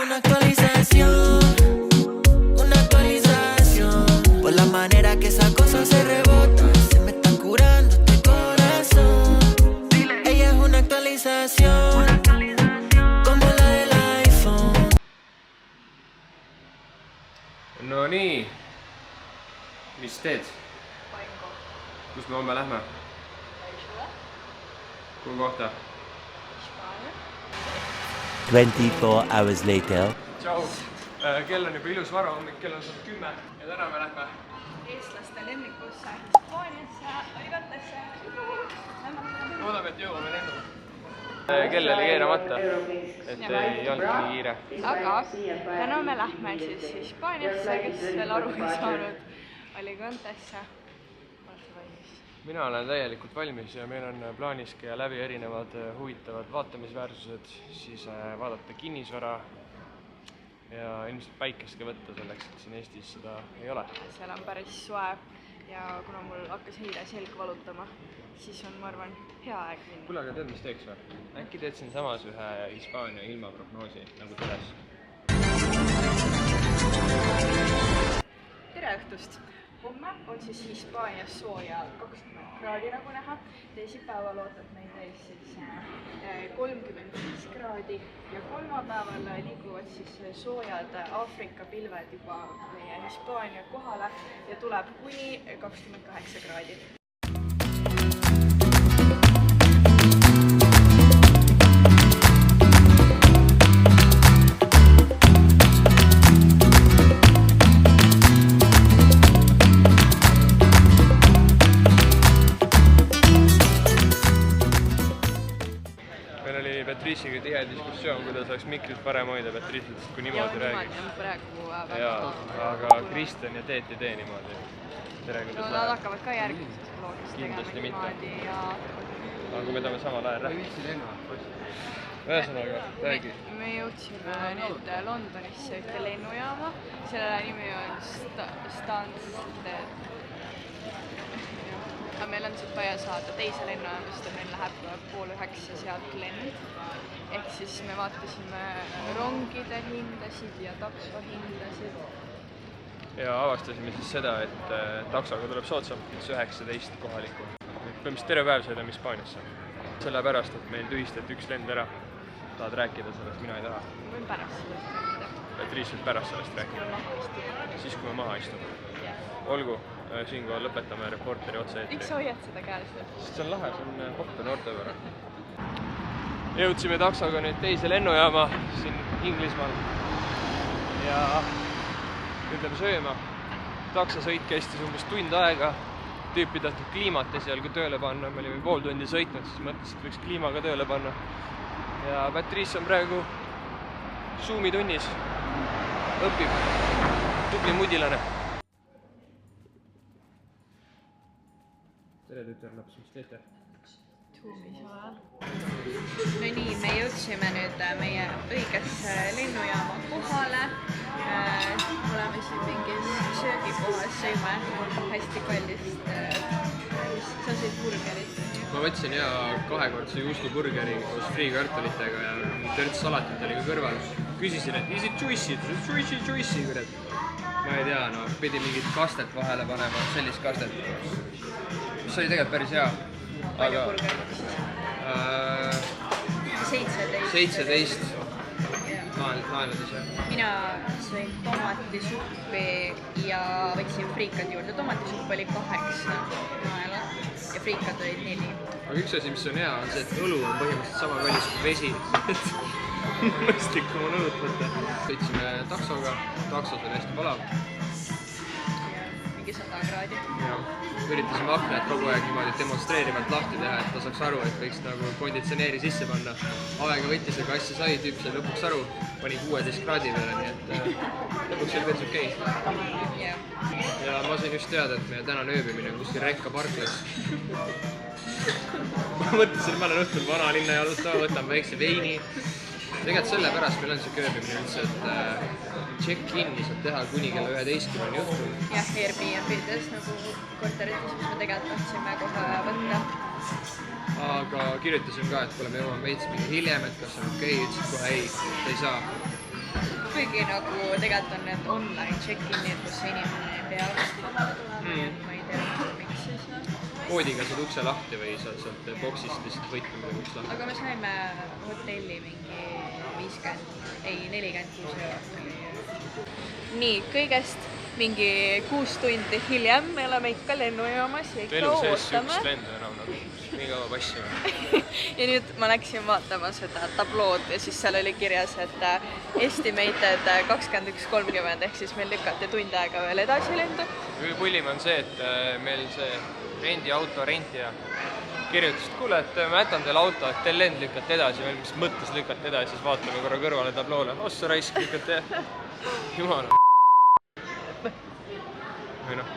Una actualización, por la manera que esa cosa se rebota, se me está curando este corazón. Ella es una actualización, como la del iPhone. No nii, mis teed? Kus me homme lähme? Kuhu kohta? 24 hours later. Tšau! Kell on juba ilus varahommik, kell on 10 ja täna me lähme eestlaste lemmikusse Hispaaniasse, Alicantesse. loodame, et jõuame lennu. Kell oli keeramata, et ei olnud nii kiire. Aga täna me lähme siis Hispaaniasse, kes veel aru ei saanud, Alicantesse. Mina olen täielikult valmis ja meil on plaanis käia läbi erinevad huvitavad vaatamisväärsused, siis vaadata kinnisvara ja ilmselt päikest ka võtta selleks, et siin Eestis seda ei ole. Seal on päris soe ja kuna mul hakkas eile selg valutama, siis on, ma arvan, hea aeg minna. Kuule, aga tead, mis teeks või? Äkki teed siin samas ühe Hispaania ilmaprognoosi nagu teles? Tere õhtust! Homme on siis Hispaanias sooja 20 kraadi nagu näha. Teisipäeval ootab meid ees siis 35 kraadi ja kolmapäeval liiguvad siis soojad Aafrika pilved juba meie Hispaania kohale ja tuleb kuni 28 kraadi. Patriciaga tihe diskussioon, kuidas oleks mikrit parem hoida. Patrice ütles, et kui niimoodi räägiks. Aga Kristjan ja Teet ei tee niimoodi. No nad hakkavad ka järgmisest vlogist tegema niimoodi ja... Aga kui me tahame samal ajal rääkida. Ühesõnaga, räägi. Me jõudsime nüüd Londonisse ühte lennujaama. Selle nimi on Stansted. Meil on siit vaja saada teise lennujaamast ja meil läheb 8:30 sealt lend. Ehk siis me vaatasime rongide hindasid ja takso hindasid. Ja avastasime siis seda, et taksoga tuleb soodsamalt 19 kohalikku. Põhimõtteliselt terve päev sõidame Hispaaniasse. Sellepärast, et meil tühistati üks lend ära. Tahad rääkida sellest, mina ei taha. Ma võin pärast sellest rääkida. Patrice võib pärast sellest rääkida. Siis kui me maha istume. Olgu. Siinkohal lõpetame reporteri otse ette. Miks sa hoiad seda käes? See on lahe, see on hoppe noorte võrra. Jõudsime taksoga nüüd teise lennujaama siin Inglismaal ja ütleme sööma. Taksosõit kestis umbes tund aega. Tüüpi tahtnud kliimat esialgu tööle panna. Me olime pool tundi sõitnud, siis mõtlesin, et võiks kliima ka tööle panna. Ja Patrice on praegu Zoomi tunnis. Õpib. Tubli mudilane. Tere tütarlaps, mis teete? Tuumis ajal. No nii, me jõudsime nüüd meie õigesse lennujaama kohale. Oleme siin mingis söögikohas, sõime hästi kallist sasid burgerit. Ma võtsin hea kahekordse juustuburgeri koos friikartulitega ja törts salatit oli ka kõrval. Küsisin, et is it juicy? Juicy, kurat. Ma ei tea, no pidi mingit kastet vahele panema, sellist kastet. Mis oli tegelikult päris hea. Palju burgerit siis? 17. Naelad ise. Mina sõin tomatisuppi ja võtsin friikad juurde. Tomatisupp oli 8 naela ja friikad olid 4. Aga üks asi, mis on hea, on see, et õlu on põhimõtteliselt sama kallis kui vesi. Mõistlik on õlut võtta. Sõitsime taksoga. Taksos oli hästi palav. Mingi 100 kraadi. Üritasime aknad kogu aeg niimoodi demonstreerivalt lahti teha, et ta saaks aru, et võiks nagu konditsioneeri sisse panna. Aega võttis, aga asja sai, tüüp sai lõpuks aru, pani 16 kraadi peale, nii et lõpuks oli päris okei. Ja ma sain just teada, et meie tänane ööbimine on kuskil Rekka parklas. Ma mõtlesin, et ma olen õhtul vanalinna jalutama, võtan väikse veini. Tegelikult sellepärast meil on siuke ööbimine üldse, et check-in'i saab teha kuni kella 11 õhtul. Jah, Airbnb-des nagu korterites, mis me tegelikult tahtsime kohe võtta. Aga kirjutasin ka, et kuule, me jõuame veits mingi hiljem, et kas on okei, ütlesid kohe ei saa. kuigi nagu tegelikult on need online check-in'id, kus inimene ei pea kohale tulema, ma ei tea, miks siis koodiga saad ukse lahti või saad sealt boksist lihtsalt võtma või uks lahti? aga me saime hotelli mingi 46 eurot. nii, kõigest mingi 6 tundi hiljem me oleme ikka lennujaamas ja ikka elu sees ootame. sükst lendu enam nagu, nii kaua passi. ja nüüd ma läksin vaatama seda tablood ja siis seal oli kirjas, et estimated 21.30 ehk siis meil lükati tund aega veel edasi lendu. kõige pullim on see, et meil see rendiauto rentija kirjutas, et kuule, et ma jätan teile auto, et teil lend lükati edasi, veel mis mõttes lükati edasi, siis vaatame korra kõrvale tabloole. Ossa raisk lükati, jumala. Või noh.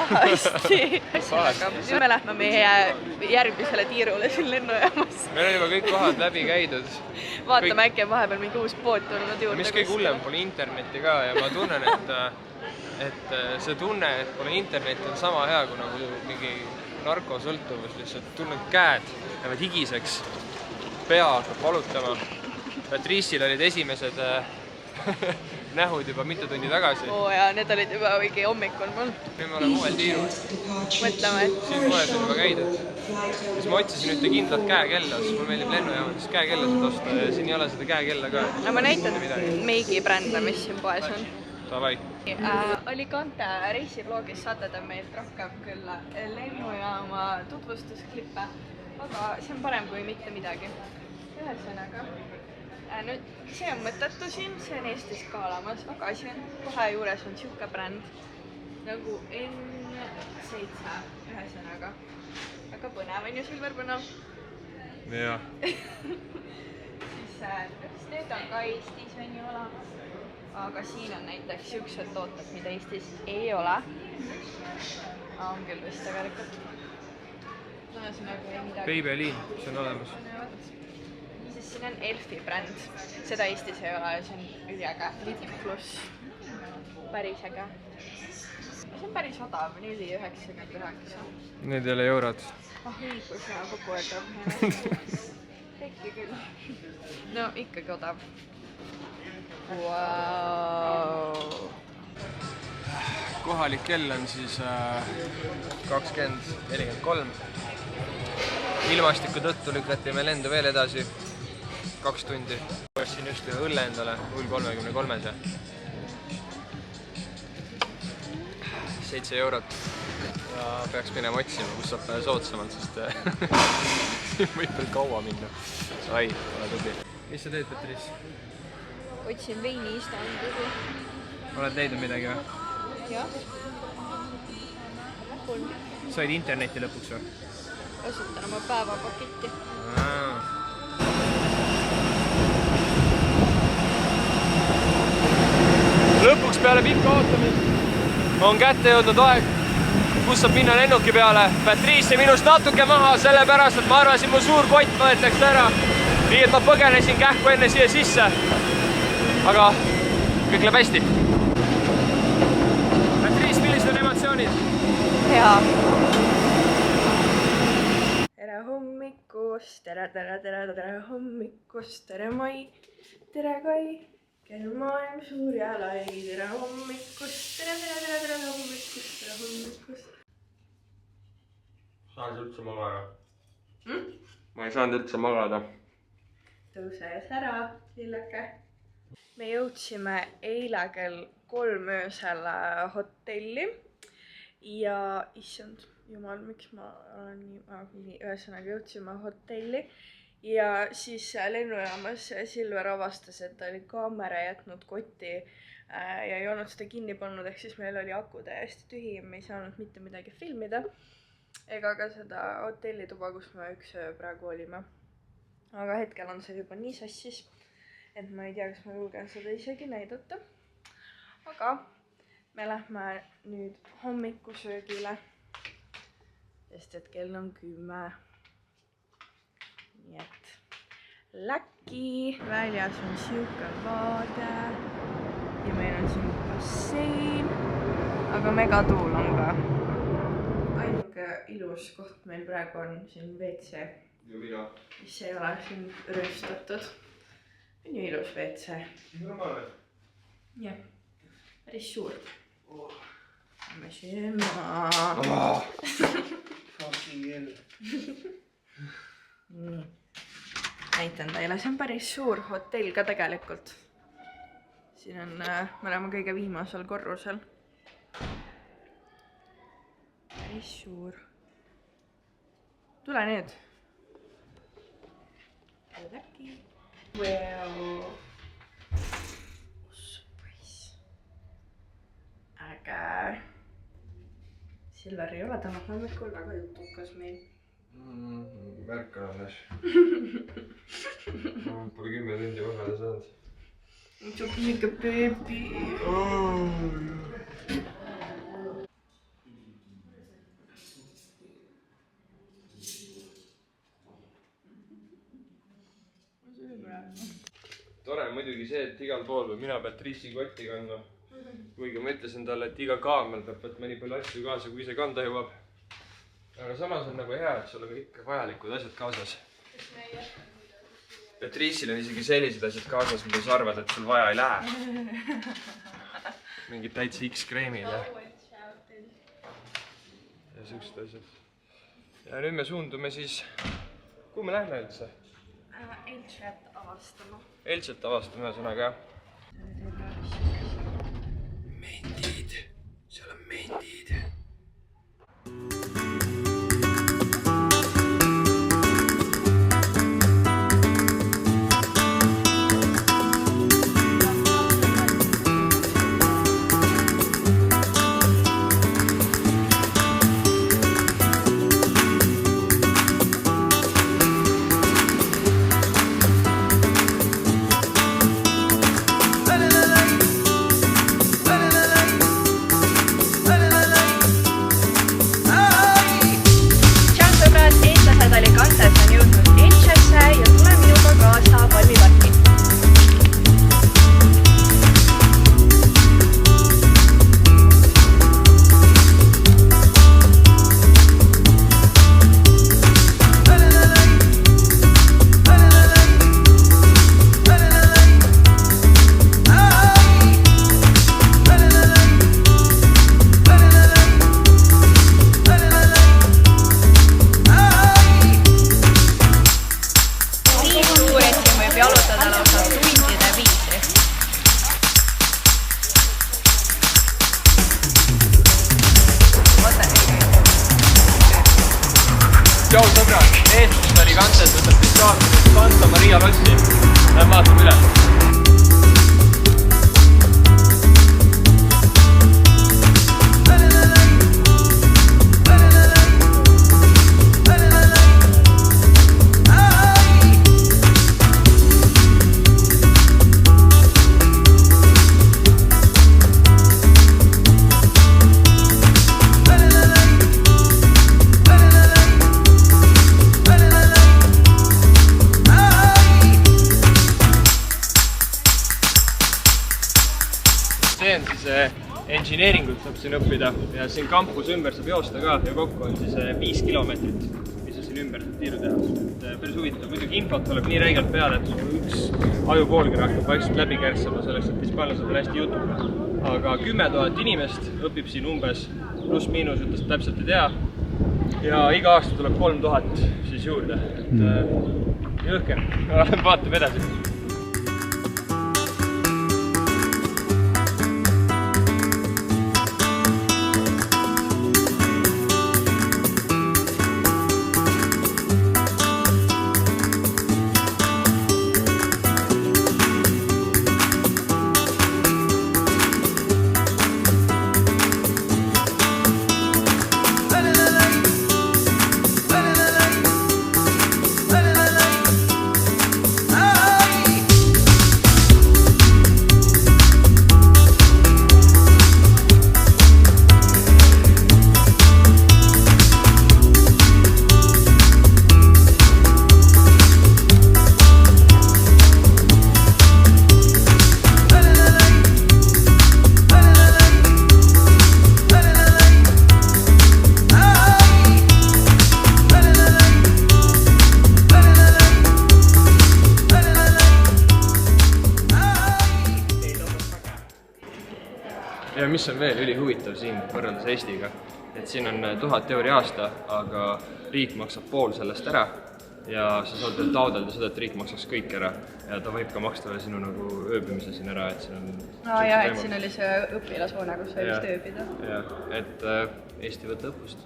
Hästi. Nüüd me lähme meie järgmisele tiirule siin lennujaamas. Meil on juba kõik kohad läbi käidud. Vaatame äkki on vahepeal mingi uus pood tulnud juurde. Mis kõige hullem, pole internetti ka ja ma tunnen, et see tunne, et pole internetti on sama hea kui nagu mingi narkosõltuvus, lihtsalt tunned käed lähevad higiseks, pea hakkab valutama. Patrice'il olid esimesed nähud juba mitu tundi tagasi. ja need olid juba mingi hommikul mul. Nüüd me oleme uuel tiirul. Mõtleme, et siin poes on juba käidud. Siis ma otsisin ühte kindlat käekella, sest mul meeldib lennujaamades käekellasid osta ja siin ei ole seda käekella ka. ma näitan meigi brände, mis siin poes on. Davai. Alicante reisiblogis saate te meilt rohkem küll lennujaama tutvustusklippe, aga see on parem kui mitte midagi. Ühesõnaga, nüüd see on mõttetu siin, see on Eestis ka olemas, aga siin on kohe juures on siuke bränd nagu N7, ühesõnaga. Väga põnev on ju Silver põnev. Jaa. Siis need on ka Eestis on ju olemas. Aga siin on näiteks siuksed tooted, mida Eestis ei ole. On küll vist tegelikult. Babyliin, see on olemas. Siis siin on Elfi bränd. Seda Eestis ei ole, see on üliäge. Lidl pluss. Päris äge. See on päris odav, 4,99. Need ei ole eurod. Õigus ja kogu aeg. Äkki küll. No ikkagi odav. Wow. Kohalik kell on siis 20:43. Ilmastiku tõttu lükati me lendu veel edasi 2 tundi. Siin just ühe õlle endale 0,33 7 eurot. Ja peaks minema otsima, kus saab soodsamalt, sest siin võib veel kaua minna. Ai, ole tubli. Mis sa teed, Patrice? Otsin veini istandigi. Oled leidnud midagi või? Jah. Said interneti lõpuks või? Kasutan oma päevapaketti. Lõpuks peale pikka ootamist on kätte jõudnud aeg, kus saab minna lennuki peale. Patrice minust natuke maha, sellepärast, et ma arvasin, mu suur kott võetakse ära. Nii et ma põgenesin kähku enne siia sisse. Aga kõik läheb hästi. Patrice, millised on emotsioonid? Hea. Tere hommikust, tere hommikust, tere Mai, tere Kai. Kell maailm suur ja lai, tere hommikust, tere hommikust, tere hommikust. Saan üldse magada? Ma ei saanud üldse magada. Tõuses ära, lilleke. Me jõudsime eile kell 3 öösel hotelli ja issand jumal, miks ma olen nii, ühesõnaga jõudsime hotelli ja siis lennujaamas Silver avastas, et ta oli kaamera jätnud kotti ja ei olnud seda kinni pannud, ehk siis meil oli aku täiesti tühi ja me ei saanud mitte midagi filmida ega ka seda hotellituba, kus me üks öö praegu olime. Aga hetkel on see juba nii sassis, et ma ei tea, kas ma julgen seda isegi näidata. Aga me lähme nüüd hommikusöögile, sest et kell on 10. Nii et läki. Väljas on siuke vaade ja meil on siin bassein, aga megatuul on ka. Ainuke ilus koht meil praegu on siin WC, mis ei ole siin rööstatud. On ju ilus WC. jah, päris suur. Me sööma. Fucking hell. Näitan teile, see on päris suur hotell ka tegelikult. Siin on, me oleme kõige viimasel korrusel. Päris suur. Tule nüüd. Äkki. Wow. Aga Silver ei ole täna hommikul väga jutukas meil. Märkan alles. Pole 10 tundi vahele saanud. Siuke beebi. Tore on muidugi see, et igal pool või mina pean triissikotti kandma. Kuigi ma ütlesin talle, et iga kaamel peab võtma nii palju asju kaasa, kui ise kanda jõuab. Aga samas on nagu hea, et sul on kõik vajalikud asjad kaasas. Patrice'il on isegi sellised asjad kaasas, mida sa arvad, et sul vaja ei lähe. Mingid täitsa X-kreemid ja siuksed asjad. Ja nüüd me suundume siis, kuhu me lähme üldse? Elchat avastama. Elchat avastama ühesõnaga. Mendid, seal on mendid. Tšau sõbrad, eestlased oli kantsed, võtab diskaatlusest Santa Maria lossi. Lähen vaatame üle. See on siis engineeringut saab siin õppida ja siin kampus ümber saab joosta ka ja kokku on siis 5 kilomeetrit, mis on siin ümber saab tiiru teha. Päris huvitav, muidugi infot tuleb nii räigelt peale, et üks ajupoolkiri hakkab vaikselt läbi kärssama selleks, et hispaanlased on hästi jutuga. Aga 10 000 inimest õpib siin umbes pluss-miinus, ütles täpselt ei tea. Ja iga aasta tuleb 3000 siis juurde. Jõhker, vaatame edasi. ja mis on veel ülihuvitav siin võrreldes Eestiga, et siin on 1000 euri aasta, aga riik maksab pool sellest ära ja sa saad veel taodelda seda, et riik maksaks kõik ära ja ta võib ka maksta veel sinu nagu ööbimise siin ära, et siin on jah, et siin oli see õpilashoone, kus sai vist ööbida. Jah, et Eesti võtta õppust.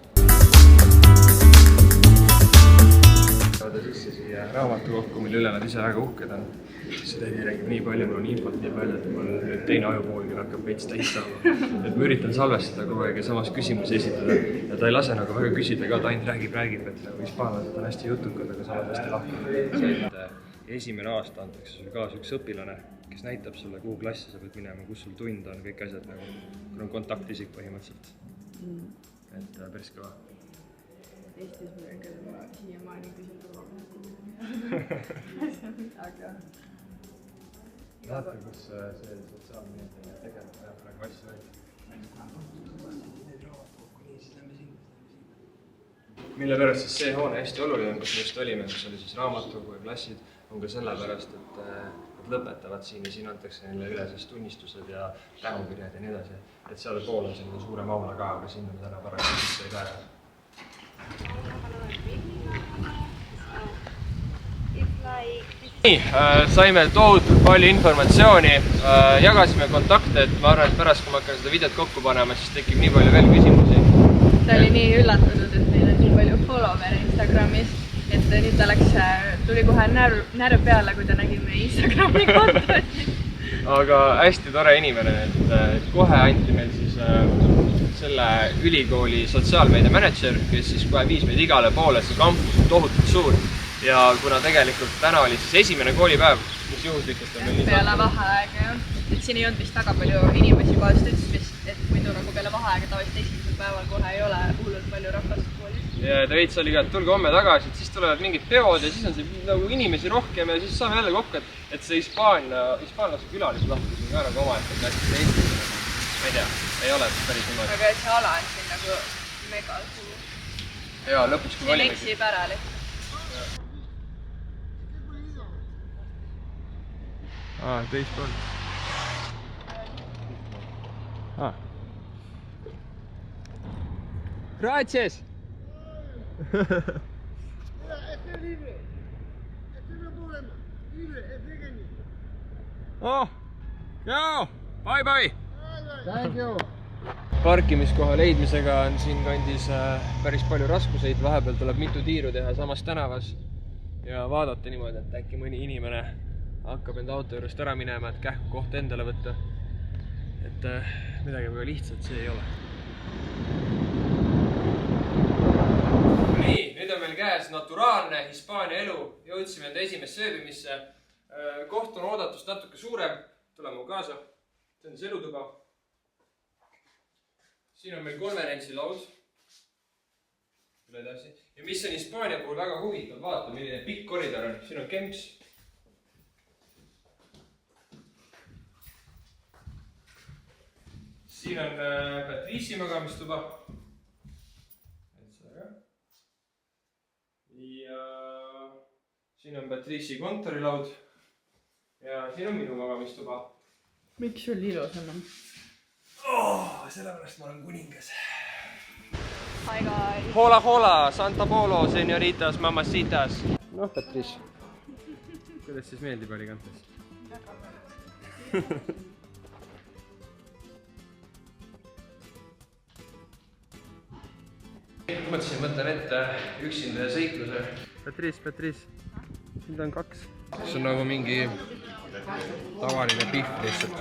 Saada sisse siia raamatukokku, mille üle nad ise väga uhked on. See tädi räägib nii palju, mul on infot nii palju, et mul nüüd teine ajupoolgi hakkab veits täis saama. Et ma üritan salvestada kogu aeg ja samas küsimusi esitada ja ta ei lase nagu väga küsida ka, ta ainult räägib, et nagu hispaanlased on hästi jutukad, aga saavad hästi lahti. Esimene aasta antakse sulle kaasa üks õpilane, kes näitab sulle, kuhu klassi sa pead minema, kus sul tund on, kõik asjad nagu, kui on kontaktisik põhimõtteliselt. Et päris kõva. Eestis midagi, ma siiamaani küsin aga... Vaata, kus see sotsiaalmeedia tegelikult näeb nagu asju välja. Mille pärast siis see hoone hästi oluline on, kus me just olime, kus oli siis raamatukogu ja klassid, on ka sellepärast, et nad lõpetavad siin ja siin antakse neile üle siis tunnistused ja tänukirjad ja nii edasi. Et seal pool on selline suurem aula ka, aga sinna me täna paraku sisse ei pääse. Nii, saime tohutult palju informatsiooni, jagasime kontakte, et ma arvan, et pärast, kui ma hakkan seda videot kokku panema, siis tekib nii palju veel küsimusi. Ta oli nii üllatunud, et meil on nii palju follower'e Instagramis, et nüüd ta tuli kohe närv peale, kui ta nägi meie Instagrami kontot. Aga hästi tore inimene, et kohe anti meil siis selle ülikooli sotsiaalmeedia manager, kes siis kohe viis meid igale poole, see kampus on tohutult suur. Ja kuna tegelikult täna oli siis esimene koolipäev, mis juhuslikult on meil nii peale vaheaega, jah. Et siin ei olnud vist väga palju inimesi kohast ütles, et muidu nagu peale vaheaega tavaliselt esimesel päeval kohe ei ole hullult palju rahvast koolis. Ja ta veits oli ka, et tulge homme tagasi, et siis tulevad mingid peod ja siis on see nagu inimesi rohkem ja siis saame jälle kokku, et see hispaanlase külalislahtus on ka nagu omaette klassis Eestis. Ma ei tea, ei ole päris niimoodi. Aga see ala on siin nagu mega suur. Ja lõpuks kui valimegi. See leksib ära lihtsalt. Teist pool. Gracias! Oh! Ciao! Bye bye! Thank you! Parkimiskoha leidmisega on siin kandis päris palju raskuseid, vahepeal tuleb mitu tiiru teha samas tänavas ja vaadata niimoodi, et äkki mõni inimene hakkab enda auto juurest ära minema, et kähku koht endale võtta. Et midagi väga lihtsalt see ei ole. Nii, nüüd on meil käes naturaalne Hispaania elu. Jõudsime enda esimest sööbimisse. Koht on oodatust natuke suurem. Tule mu kaasa. See on elutuba. Siin on meil konverentsilaud. Üle edasi. Ja mis on Hispaania puhul väga huvitav, vaata, milline pikk koridor on. Siin on kemps. Siin on Patrici magamistuba. Ja siin on Patrici kontorilaud. Ja siin on minu magamistuba. Miks sul ilusam on? Sellepärast ma olen kuningas. Hi guys! Hola, hola! Santa Polo, señoritas, mamacitas. Noh, Patrici. Kuidas siis meeldib Alicantes? Mõtlesin, võtan ette üksinda ja sõitluse. Patrice, sind on 2. See on nagu mingi tavaline pihv lihtsalt.